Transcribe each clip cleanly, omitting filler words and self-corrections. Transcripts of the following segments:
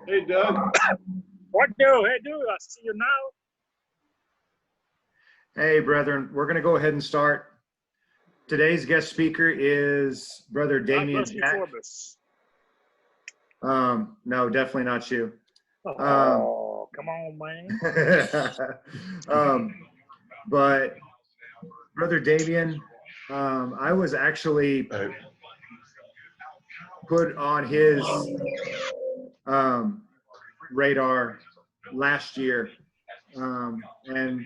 Hey, Doug. What do? Hey, dude, I see you now. Hey, brethren, we're going to go ahead and start. Today's guest speaker is Brother Damien Jack. No, definitely not you. Oh, come on, man. But Brother Damien, I was actually put on his radar last year, and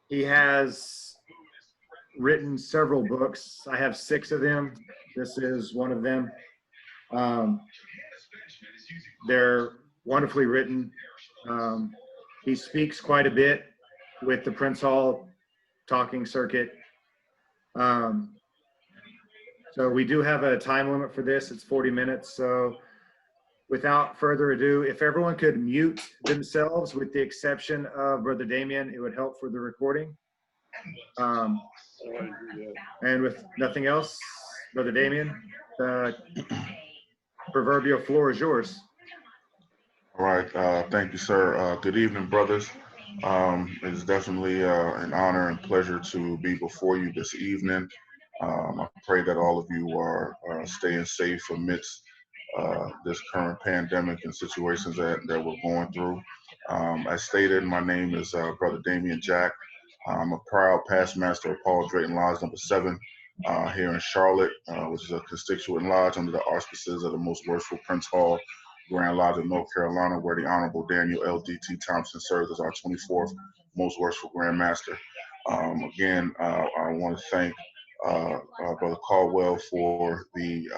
he has written several books. I have 6 of them. This is one of them. They're wonderfully written. He speaks quite a bit with the Prince Hall talking circuit. So we do have a time limit for this. It's 40 minutes. So without further ado, if everyone could mute themselves with the exception of Brother Damien, it would help for the recording. And with nothing else, Brother Damien, the proverbial floor is yours. All right. Thank you, sir. Good evening, brothers. It is definitely an honor and pleasure to be before you this evening. I pray that all of you are staying safe amidst this current pandemic and situations that we're going through. As stated, my name is Brother Damien Jack. I'm a proud past master of Paul Drayton Lodge number 7 here in Charlotte, which is a constituent lodge under the auspices of the Most Worshipful Prince Hall Grand Lodge of North Carolina, where the Honorable Daniel L.D.T. Thompson serves as our 24th Most Worshipful Grand Master. Again, I want to thank Brother Caldwell for the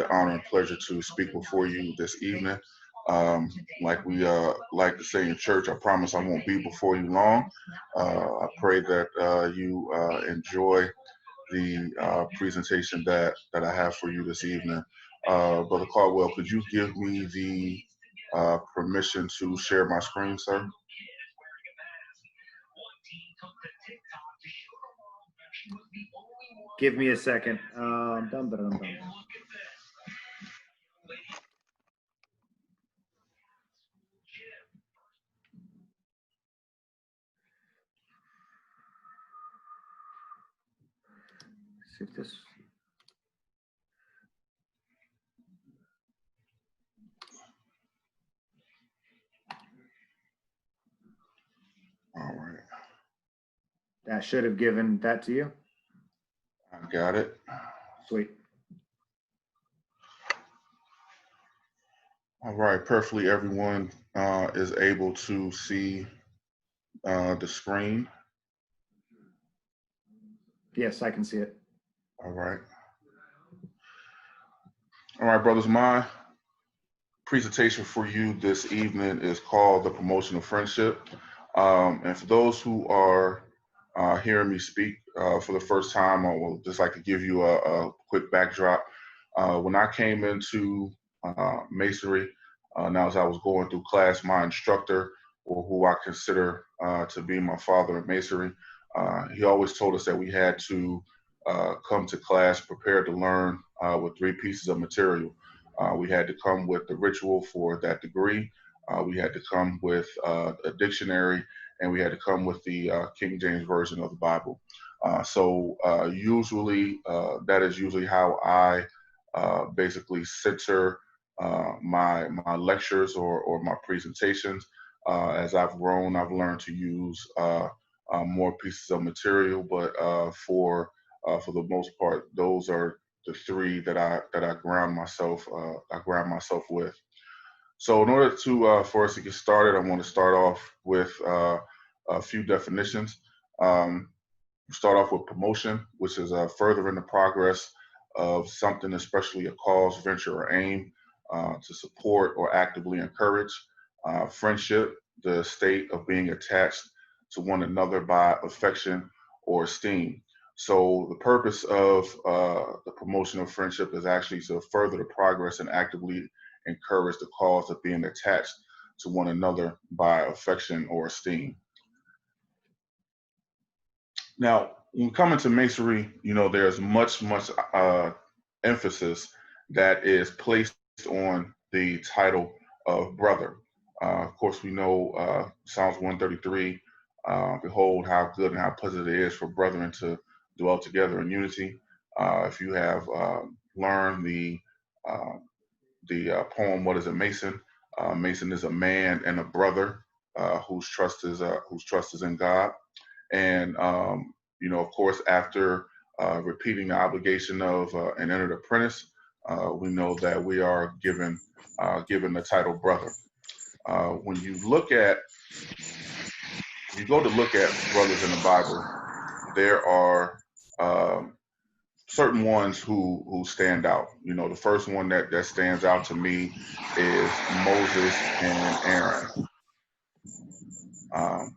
honor and pleasure to speak before you this evening. Like we like to say in church, I promise I won't be before you long. I pray that you enjoy the presentation that I have for you this evening. Brother Caldwell, could you give me the permission to share my screen, sir? Give me a second. See if this. All right. That should have given that to you. I got it. Sweet. All right. Perfectly, everyone is able to see the screen. Yes, I can see it. All right. All right, brothers. My presentation for you this evening is called The Promotion of Friendship. And for those who are hearing me speak for the first time, I will just like to give you a quick backdrop. When I came into Masonry, now as I was going through class, my instructor, or who I consider to be my father in Masonry, he always told us that we had to come to class prepared to learn with 3 pieces of material. We had to come with the ritual for that degree. We had to come with a dictionary, and we had to come with the King James Version of the Bible. So usually, that is usually how I basically center my lectures or my presentations. As I've grown, I've learned to use more pieces of material, but for the most part, those are the 3 that I ground myself with. So in order to for us to get started, I want to start off with a few definitions. Start off with promotion, which is furthering the progress of something, especially a cause, venture, or aim, to support or actively encourage. Friendship, the state of being attached to one another by affection or esteem. So the purpose of the promotion of friendship is actually to further the progress and actively encourage the cause of being attached to one another by affection or esteem. Now, when we come into Masonry, you know, there's much emphasis that is placed on the title of brother. Of course, we know Psalms 133. Behold, how good and how pleasant it is for brethren to dwell together in unity. If you have learned uh, the poem, "What is a Mason?" Mason is a man and a brother whose trust is in God. And of course, after repeating the obligation of an entered apprentice, we know that we are given the title brother. When you go to look at brothers in the Bible, there are um, certain ones who stand out. The first one that stands out to me is Moses and Aaron. Um,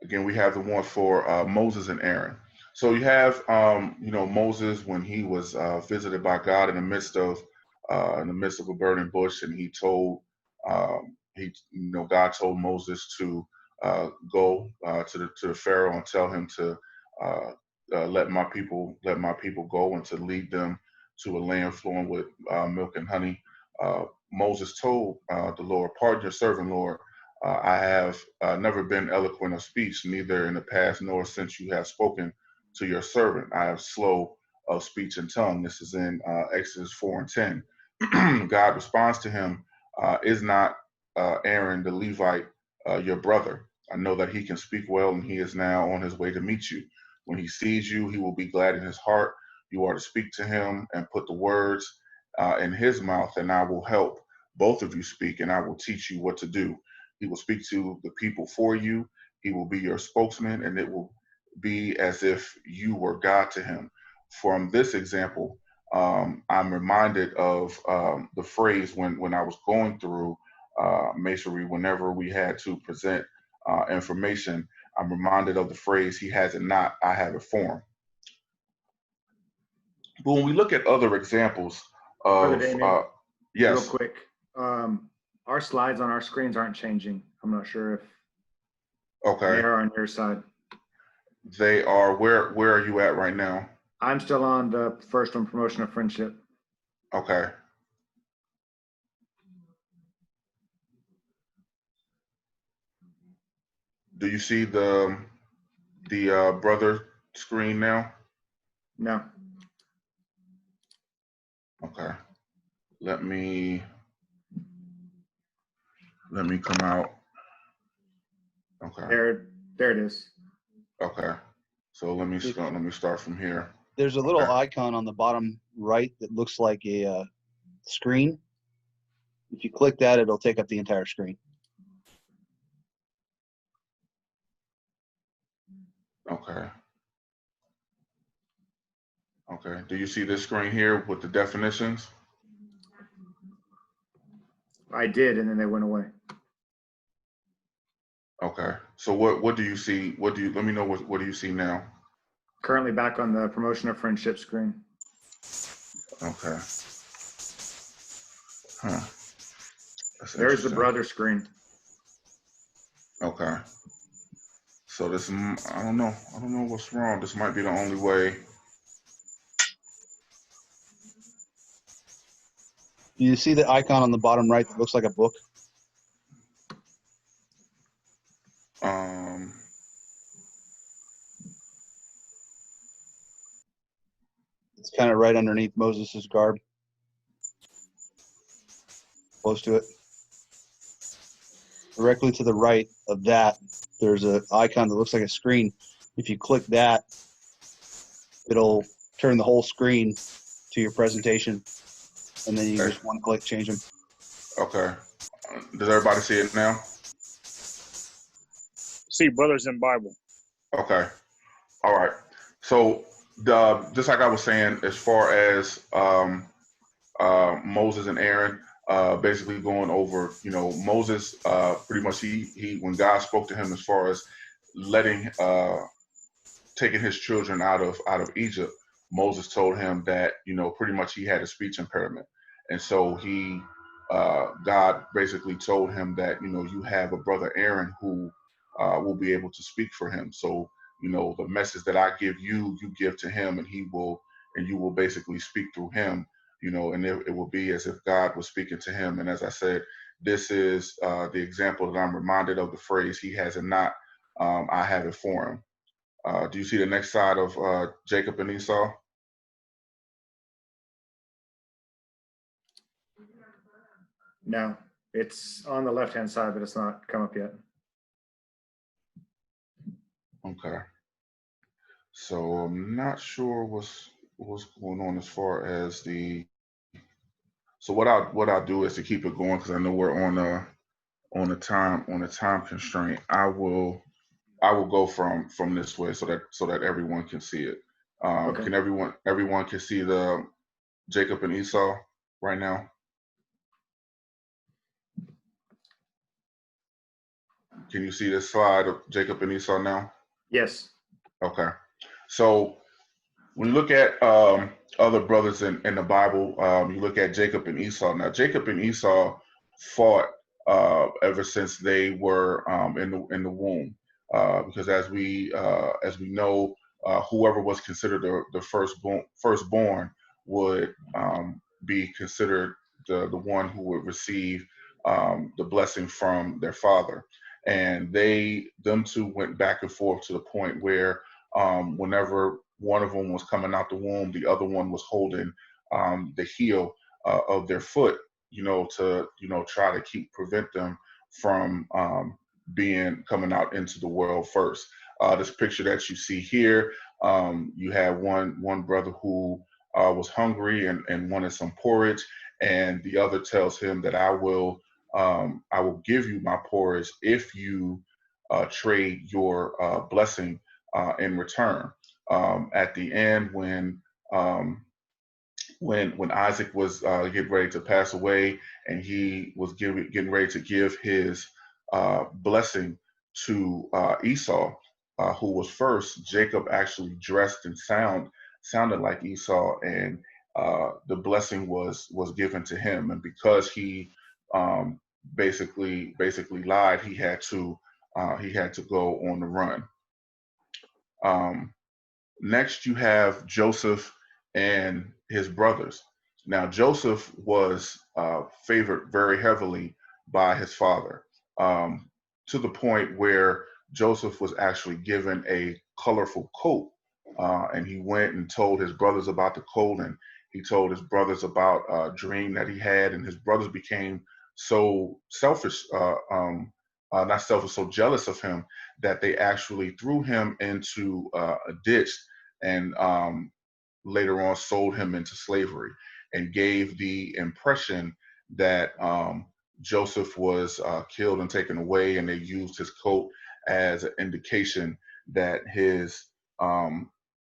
Again, we have the one for Moses and Aaron. So you have, Moses when he was visited by God in the midst of a burning bush, and God told Moses to go to the Pharaoh and tell him to let my people go and to lead them to a land flowing with milk and honey. Moses told the Lord, "Pardon your servant, Lord. I have never been eloquent of speech, neither in the past nor since you have spoken to your servant. I am slow of speech and tongue." This is in Exodus 4 and 10. God responds to him, "Is not Aaron the Levite your brother? I know that he can speak well, and he is now on his way to meet you. When he sees you, he will be glad in his heart. You are to speak to him and put the words in his mouth, and I will help both of you speak, and I will teach you what to do. He will speak to the people for you. He will be your spokesman, and it will be as if you were God to him." From this example, I'm reminded of the phrase when I was going through masonry, whenever we had to present information, I'm reminded of the phrase, "He has it not, I have it for him." But when we look at other examples Brother of, Damien, real yes, quick. Our slides on our screens aren't changing. I'm not sure if they okay, are on your side. they are. Where are you at right now? I'm still on the first one, promotion of friendship. Okay. Do you see the brother screen now? No. Okay. Let me come out. Okay. There it is. Okay. So let me start from here. There's a little Okay. icon on the bottom right that looks like a screen. If you click that, it'll take up the entire screen. Okay. Okay. Do you see this screen here with the definitions? I did, and then they went away. Okay. So what do you see? Let me know what do you see now? Currently back on the promotion of friendship screen. Okay. Huh. That's There's the interesting. brother screen. Okay. So this, I don't know what's wrong. This might be the only way. Do you see the icon on the bottom right that looks like a book? Um, It's kind of right underneath Moses's garb, close to it. Directly to the right of that, there's an icon that looks like a screen. If you click that, it'll turn the whole screen to your presentation, and then you Okay. just one click change them. Okay. Does everybody see it now? See brothers in Bible. Okay. All right. So just like I was saying, as far as Moses and Aaron, basically going over, Moses, pretty much he when God spoke to him as far as letting taking his children out of Egypt, Moses told him that pretty much he had a speech impairment, and so God basically told him that you have a brother Aaron who will be able to speak for him. So the message that I give you, you give to him, and you will basically speak through him and it will be as if God was speaking to him. And as I said, this is the example that I'm reminded of the phrase, he has it not, I have it for him. Do you see the next side of Jacob and Esau? No, it's on the left-hand side, but it's not come up yet. Okay. So I'm not sure what's going on as far as the. So what I'll do is to keep it going, because I know we're on a time constraint. I will go from this way so that everyone can see it. Okay. Can everyone can see the Jacob and Esau right now? Can you see this slide of Jacob and Esau now? Yes. Okay. So when you look at other brothers in the Bible, you look at Jacob and Esau. Now, Jacob and Esau fought ever since they were in the womb, because as we know, whoever was considered the firstborn would be considered the one who would receive the blessing from their father. And them two went back and forth to the point where whenever one of them was coming out the womb, the other one was holding the heel of their foot, to try to prevent them from coming out into the world first. This picture that you see here, you have one brother who was hungry and wanted some porridge, and the other tells him that I will give you my porridge if you trade your blessing in return. At the end, when Isaac was getting ready to pass away, and he was getting ready to give his blessing to Esau, who was first, Jacob actually dressed and sounded like Esau, and the blessing was given to him. And because he basically lied, he had to go on the run. Next, you have Joseph and his brothers. Now, Joseph was favored very heavily by his father, to the point where Joseph was actually given a colorful coat. And he went and told his brothers about the coat, and he told his brothers about a dream that he had. And his brothers became so selfish, not selfish, so jealous of him, that they actually threw him into a ditch, and later on sold him into slavery, and gave the impression that Joseph was killed and taken away, and they used his coat as an indication that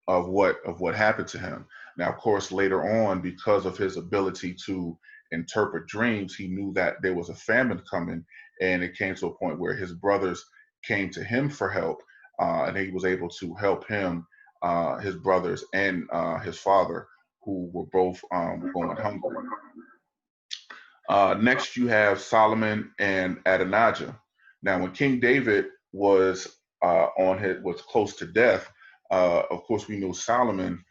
of what happened to him. Now, of course, later on, because of his ability to interpret dreams, he knew that there was a famine coming, and it came to a point where his brothers came to him for help, and he was able to help his brothers and his father, who were both going hungry. Next, you have Solomon and Adonijah. Now, when King David was was close to death, of course, we knew Solomon,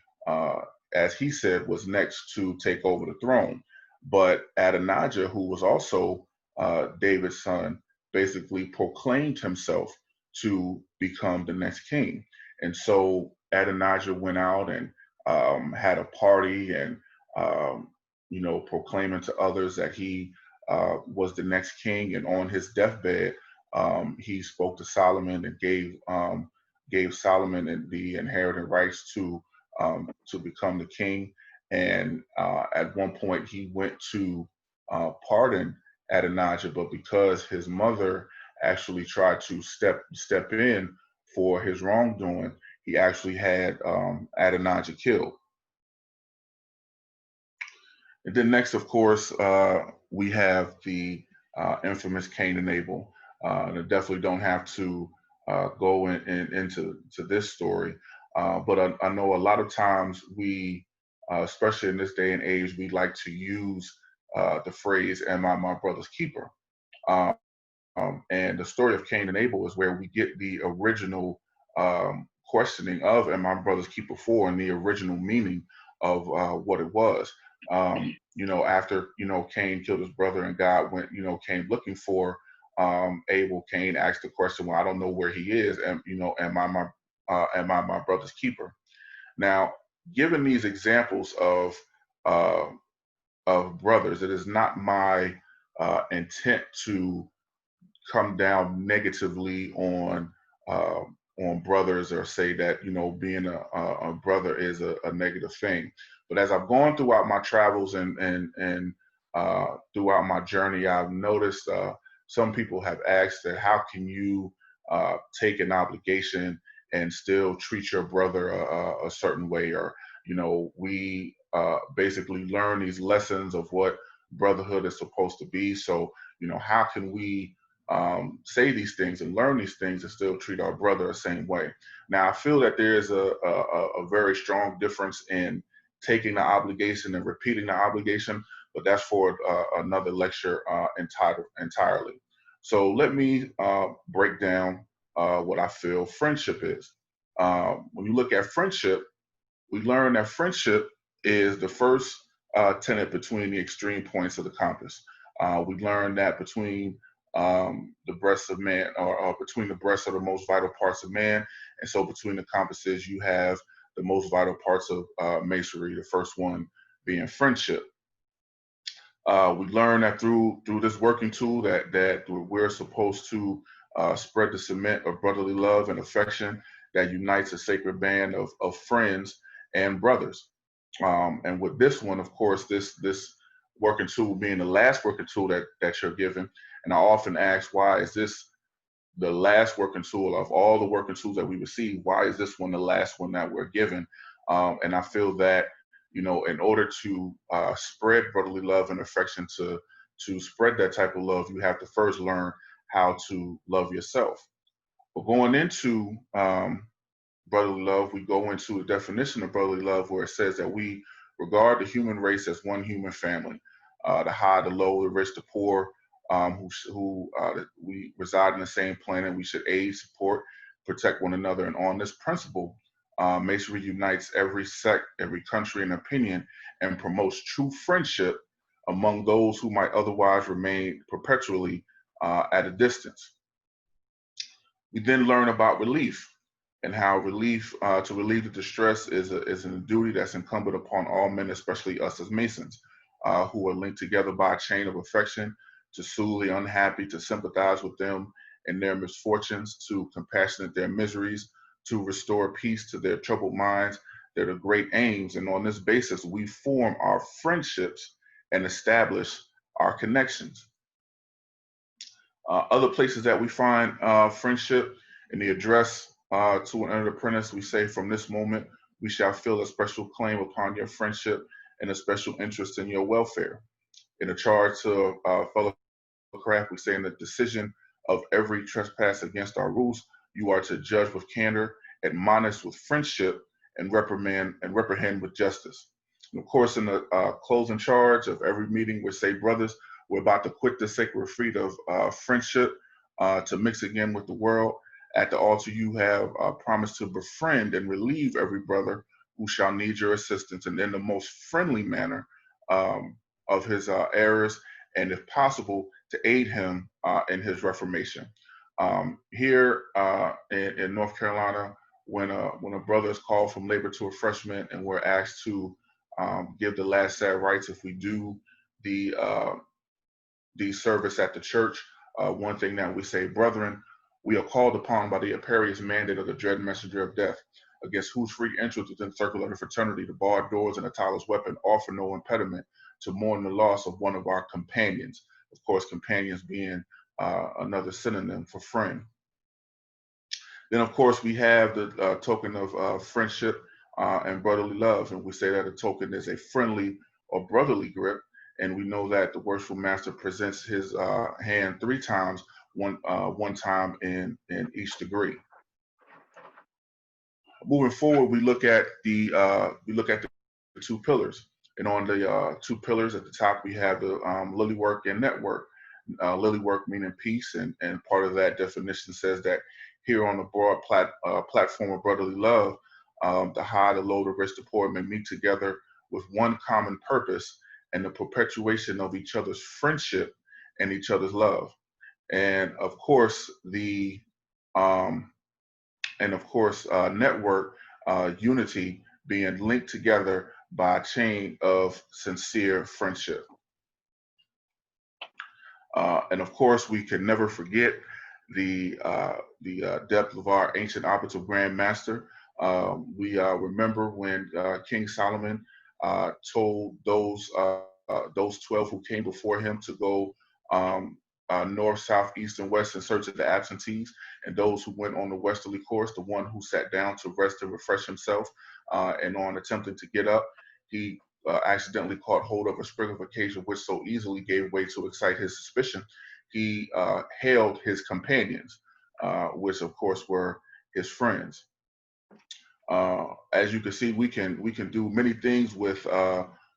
as he said, was next to take over the throne. But Adonijah, who was also David's son, basically proclaimed himself to become the next king. And so Adonijah went out and had a party, and proclaiming to others that he was the next king. And on his deathbed, he spoke to Solomon and gave Solomon the inherited rights to become the king. And at one point, he went to pardon Adonijah, but because his mother actually tried to step in for his wrongdoing, he actually had Adonijah killed. And then next, of course, we have the infamous Cain and Abel. And I definitely don't have to go into this story, but I know a lot of times we, especially in this day and age, we like to use the phrase, "Am I my brother's keeper?" And the story of Cain and Abel is where we get the original questioning of "Am I my brother's keeper for?" and the original meaning what it was. After Cain killed his brother and God went came looking for Abel. Cain asked the question, well, I don't know where he is, and am I my brother's keeper? Now, given these examples uh, of brothers, it is not my intent to come down negatively on brothers, or say that being a brother is a negative thing. But as I've gone throughout my travels and throughout my journey, I've noticed some people have asked that how can you take an obligation and still treat your brother a certain way, or we basically learn these lessons of what brotherhood is supposed to be. So how can we say these things and learn these things and still treat our brother the same way? Now, I feel that there is a very strong difference in taking the obligation and repeating the obligation, but that's for another lecture entirely. So let me break down what I feel friendship is. When you look at friendship, we learn that friendship is the first tenet between the extreme points of the compass. We learn that between the breasts of man, or between the breasts are the most vital parts of man, and so between the compasses you have the most vital parts of masonry. The first one being friendship. We learn that through this working tool that we're supposed to spread the cement of brotherly love and affection that unites a sacred band of friends and brothers. And with this one, of course, this working tool being the last working tool that you're given. And I often ask, why is this the last working tool of all the working tools that we receive? Why is this one the last one that we're given? And I feel that, in order to spread brotherly love and affection, to spread that type of love, you have to first learn how to love yourself. But going into brotherly love, we go into a definition of brotherly love where it says that we regard the human race as one human family. The high, the low, the rich, the poor, we reside in the same planet. We should aid, support, protect one another. And on this principle, Masonry unites every sect, every country and opinion, and promotes true friendship among those who might otherwise remain perpetually at a distance. We then learn about relief, and how to relieve the distress is a duty that's incumbent upon all men, especially us as Masons, who are linked together by a chain of affection, to soothe the unhappy, to sympathize with them in their misfortunes, to compassionate their miseries, to restore peace to their troubled minds. They're the great aims, and on this basis, we form our friendships and establish our connections. Other places that we find friendship: in the address to an entered apprentice, we say, from this moment, we shall feel a special claim upon your friendship and a special interest in your welfare. In a charge to fellow craft, we say, in the decision of every trespass against our rules, you are to judge with candor, admonish with friendship, and reprehend with justice. And of course, in the closing charge of every meeting, we say, brothers, we're about to quit the sacred retreat of friendship to mix again with the world. At the altar, you have promised to befriend and relieve every brother who shall need your assistance, and in the most friendly manner of his errors, and if possible, to aid him in his reformation. Here in North Carolina, when a brother is called from labor to refreshment, and we're asked to give the last sad rites, if we do the service at the church, one thing that we say, brethren, we are called upon by the imperious mandate of the dread messenger of death, against whose free entrance within circle of the fraternity, the barred doors and the tireless weapon offer no impediment, to mourn the loss of one of our companions. Of course, companions being another synonym for friend. Then, of course, we have the token of friendship and brotherly love, and we say that a token is a friendly or brotherly grip. And we know that the worshipful master presents his hand 3 times, one time in each degree. Moving forward, we look at the 2 pillars, and on the 2 pillars at the top, we have the lily work and network. Lily work meaning peace, and part of that definition says that here on the broad platform of brotherly love, the high, the low, the rich, the poor may meet together with one common purpose and the perpetuation of each other's friendship and each other's love. And of course, network unity being linked together by a chain of sincere friendship. And of course, we can never forget the depth of our ancient operative Grand Master. We remember when King Solomon told those 12 who came before him to go north, south, east, and west in search of the absentees, and those who went on the westerly course, the one who sat down to rest and refresh himself, and on attempting to get up, he accidentally caught hold of a sprig of acacia, which so easily gave way to excite his suspicion. He hailed his companions, which of course were his friends. As you can see, we can do many things with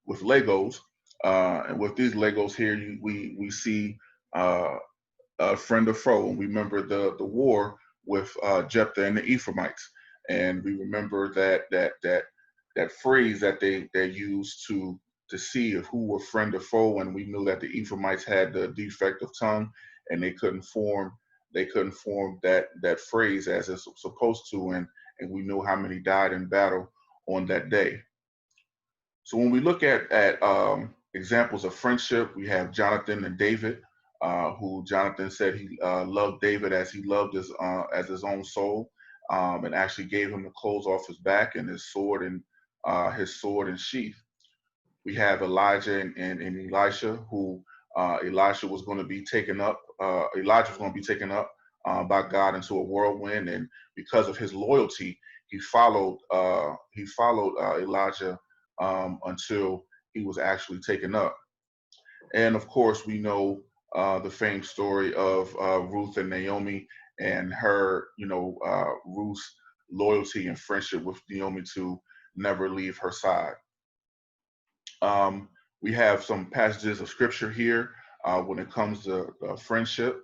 Legos, and with these Legos here, we see a friend of foe. And we remember the war with Jephthah and the Ephraimites, and we remember that phrase that they used to see if who were friend or foe, and we knew that the Ephraimites had the defect of tongue, and they couldn't form that phrase as it's supposed to, and we know how many died in battle on that day. So when we look at examples of friendship, we have Jonathan and David, who Jonathan said he loved David as he loved as his own soul, and actually gave him the clothes off his back and his sword and sheath. We have Elijah and Elisha, who Elisha was going to be taken up. Elijah was going to be taken up by God into a whirlwind, and because of his loyalty, he followed Elijah until he was actually taken up. And of course, we know the famed story of Ruth and Naomi, and her, Ruth's loyalty and friendship with Naomi to never leave her side. We have some passages of scripture here when it comes to friendship.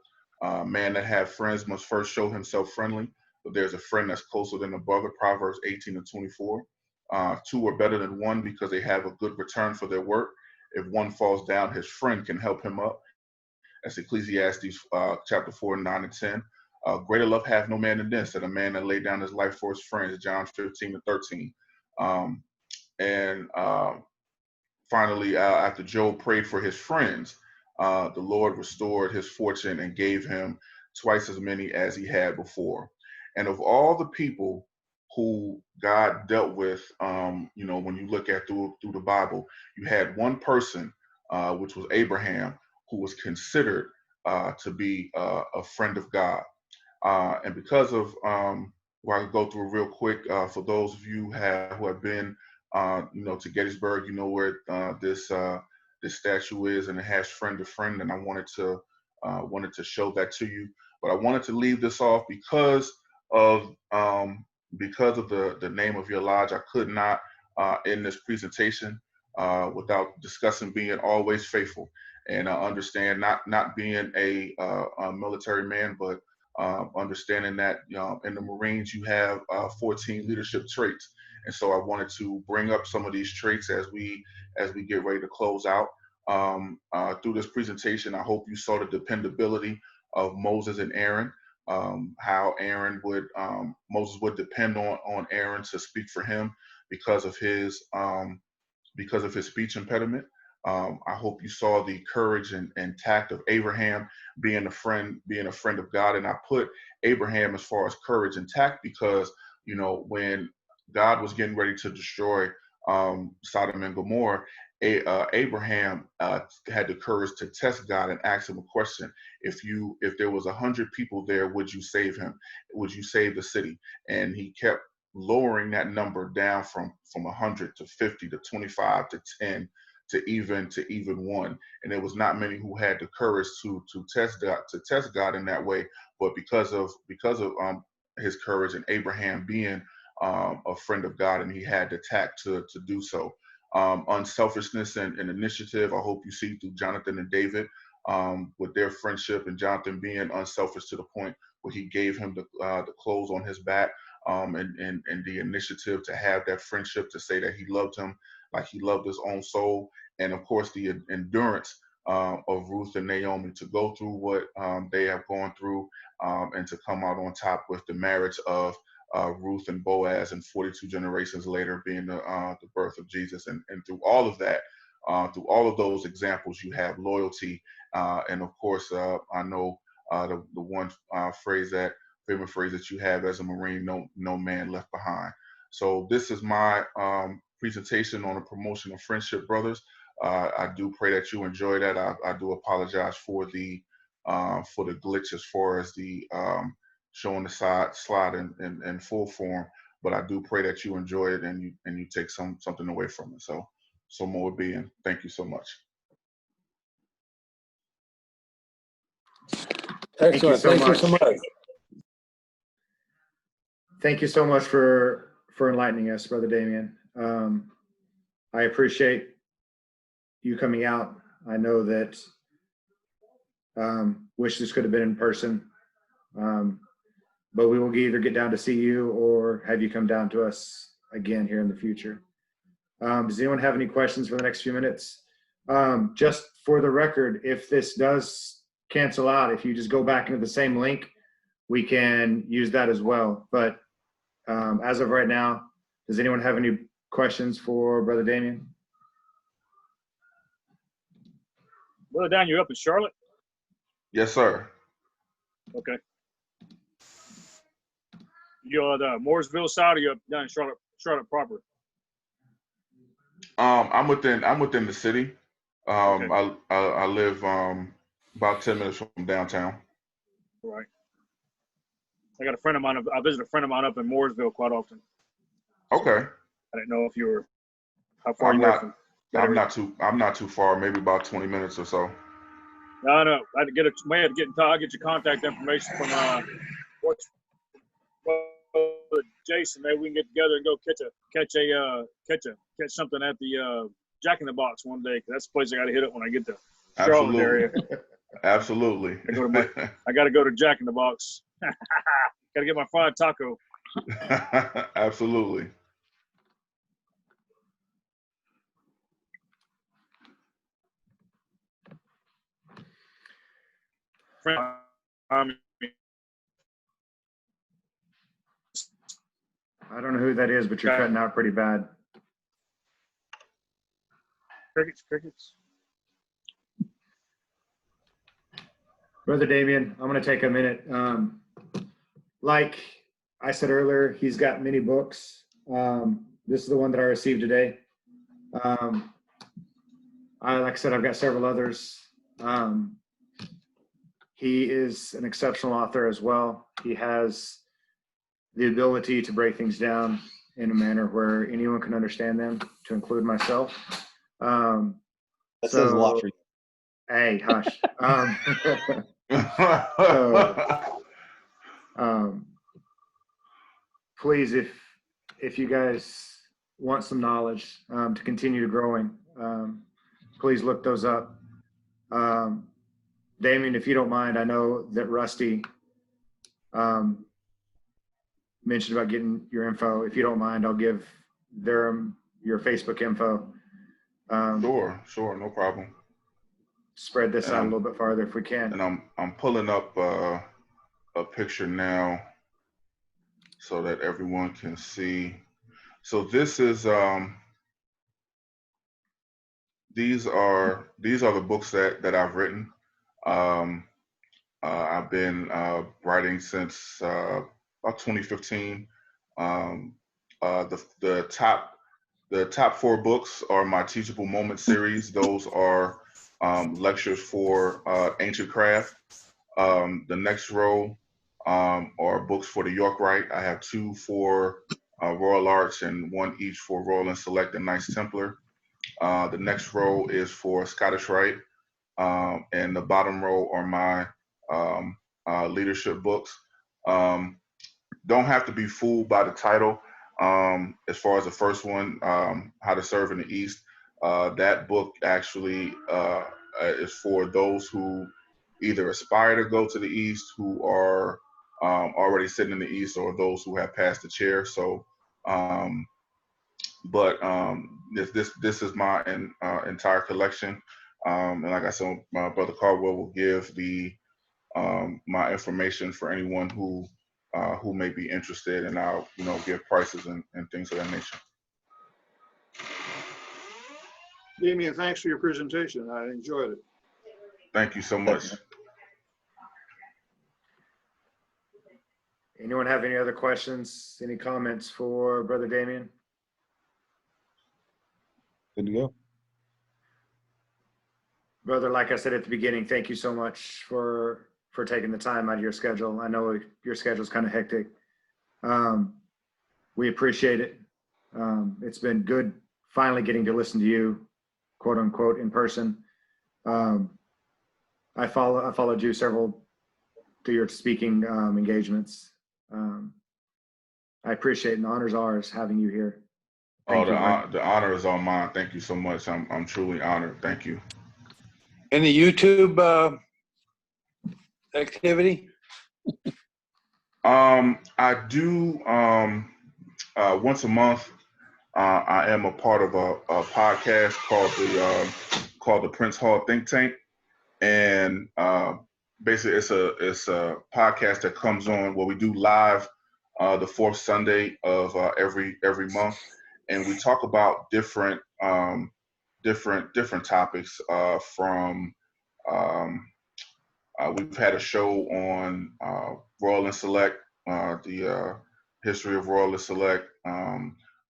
Man that have friends must first show himself friendly, but there's a friend that's closer than a brother, Proverbs 18:24. Two are better than one because they have a good return for their work. If one falls down, his friend can help him up. That's Ecclesiastes chapter 4, 9 and 10. Greater love hath no man than this, that a man that laid down his life for his friends, John 15:13. And finally, after Job prayed for his friends, the Lord restored his fortune and gave him twice as many as he had before. And of all the people who God dealt with, when you look at through the Bible, you had one person, which was Abraham, who was considered to be a friend of God. And because of, well, I can go through real quick for those of you who have been, to Gettysburg, you know where this statue is, and it has friend to friend, and I wanted to show that to you. But I wanted to leave this off because of the name of your lodge. I could not end this presentation without discussing being always faithful, and understand not being a military man, but understanding that in the Marines you have 14 leadership traits. And so I wanted to bring up some of these traits as we get ready to close out. Through this presentation, I hope you saw the dependability of Moses and Aaron, how Moses would depend on Aaron to speak for him because of his speech impediment. I hope you saw the courage and tact of Abraham being a friend of God. And I put Abraham as far as courage and tact because, when God was getting ready to destroy Sodom and Gomorrah, Abraham had the courage to test God and ask him a question. If there was 100 people there, would you save him? Would you save the city? And he kept lowering that number down from 100 to 50 to 25 to 10 to even one. And there was not many who had the courage to test God in that way. But because of his courage and Abraham being a friend of God, and he had the tact to do so. Unselfishness and initiative, I hope you see through Jonathan and David with their friendship, and Jonathan being unselfish to the point where he gave him the clothes on his back, and the initiative to have that friendship, to say that he loved him like he loved his own soul. And of course, the endurance of Ruth and Naomi to go through what they have gone through, and to come out on top with the marriage of Ruth and Boaz, and 42 generations later being the birth of Jesus. And through all of that, through all of those examples, you have loyalty. And of course, I know the one famous phrase that you have as a Marine: no man left behind. So this is my presentation on the promotion of friendship, brothers. I do pray that you enjoy that. I do apologize for the glitch as far as the showing the slide in full form, but I do pray that you enjoy it and you take something away from it. So more being. Thank you so much. Excellent. so Thank you much. so much. Thank you so much for enlightening us, Brother Damien. I appreciate you coming out. I know that wish this could have been in person, but we will either get down to see you or have you come down to us again here in the future. Does anyone have any questions for the next few minutes? Just for the record, if this does cancel out, if you just go back into the same link, we can use that as well. But as of right now, does anyone have any questions for Brother Damien? Brother Dan, you up in Charlotte? Yes, sir. Okay. You on the Mooresville side, or you up down in Charlotte proper? I'm within the city. Okay. I live about 10 minutes from downtown. Right. I got a friend of mine. I visit a friend of mine up in Mooresville quite often. Okay. I didn't know if you were how far you were from that area. I'm not too far, maybe about 20 minutes or so. No. I had to get I'll get your contact information from Jason. Maybe we can get together and go catch something at the Jack in the Box one day, because that's the place I got to hit up when I get to Charlotte area. Absolutely. I got to go to Jack in the Box. Got to get my fried taco. Absolutely. I don't know who that is, but you're cutting out pretty bad. Crickets. Brother Damien, I'm going to take a minute. Like I said earlier, he's got many books. This is the one that I received today. Like I said, I've got several others. He is an exceptional author as well. He has the ability to break things down in a manner where anyone can understand them, to include myself. That says a lot for you. Hey, hush. Please, if you guys want some knowledge to continue growing, please look those up. Damien, if you don't mind, I know that Rusty mentioned about getting your info. If you don't mind, I'll give them your Facebook info. Sure, no problem. Spread this out a little bit farther if we can. And I'm pulling up a picture now so that everyone can see. So this is these are the books that I've written. I've been writing since about 2015. The top 4 books are my Teachable Moments series. Those are lectures for ancient craft. The next row are books for the York Rite. I have 2 for Royal Arch and 1 each for Royal and Select and Knights Templar. The next row is for Scottish Rite. And the bottom row are my leadership books. Don't have to be fooled by the title. As far as the first one, How to Serve in the East, that book actually is for those who either aspire to go to the East, who are already sitting in the East, or those who have passed the chair. So but this is my entire collection. And like I said, my brother Caldwell will give the my information for anyone who may be interested, and I'll give prices and things of that nature. Damien, thanks for your presentation. I enjoyed it. Thank you so much. Anyone have any other questions, any comments for Brother Damien? Good to go. Brother, like I said at the beginning, thank you so much for taking the time out of your schedule. I know your schedule's kind of hectic. We appreciate it. It's been good finally getting to listen to you, quote unquote, in person. I followed you several through your speaking engagements. I appreciate it, and the honor's ours having you here. Thank you. The honor is all mine. Thank you so much. I'm truly honored. Thank you. Any YouTube activity? I do once a month. I am a part of a podcast called the Prince Hall Think Tank, and basically it's a podcast that comes on where we do live the fourth Sunday of every month, and we talk about different topics from. We've had a show on Royal and Select, the history of Royal and Select,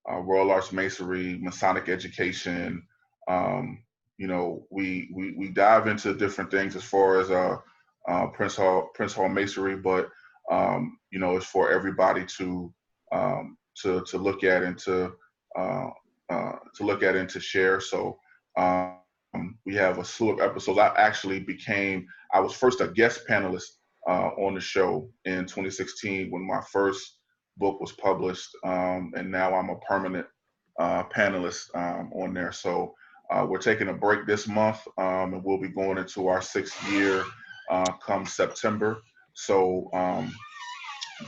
Royal Arts Masonry, Masonic education. We dive into different things as far as Prince Hall Masonry, but it's for everybody to look at and to share. So we have a slew of episodes. I was first a guest panelist on the show in 2016 when my first book was published, and now I'm a permanent panelist on there. So we're taking a break this month, and we'll be going into our 6th year come September. So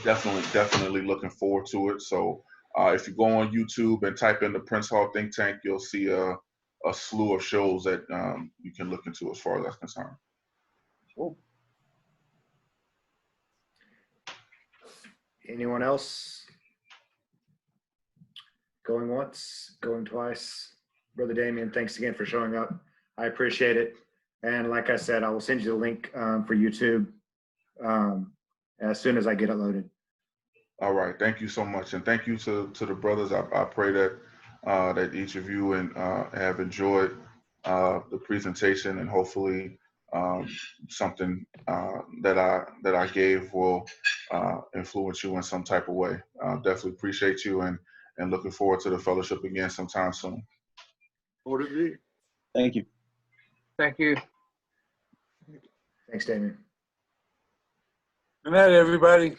definitely looking forward to it. So if you go on YouTube and type in the Prince Hall Think Tank, you'll see a slew of shows that you can look into as far as that's concerned. Cool. Anyone else? Going once, going twice. Brother Damien, thanks again for showing up. I appreciate it. And like I said, I will send you the link for YouTube as soon as I get it loaded. All right. Thank you so much. And thank you to the brothers. I pray that each of you have enjoyed the presentation, and hopefully something that I gave will influence you in some type of way. Definitely appreciate you, and looking forward to the fellowship again sometime soon. What did he? Thank you. Thank you. Thanks, Damien. Good night, everybody.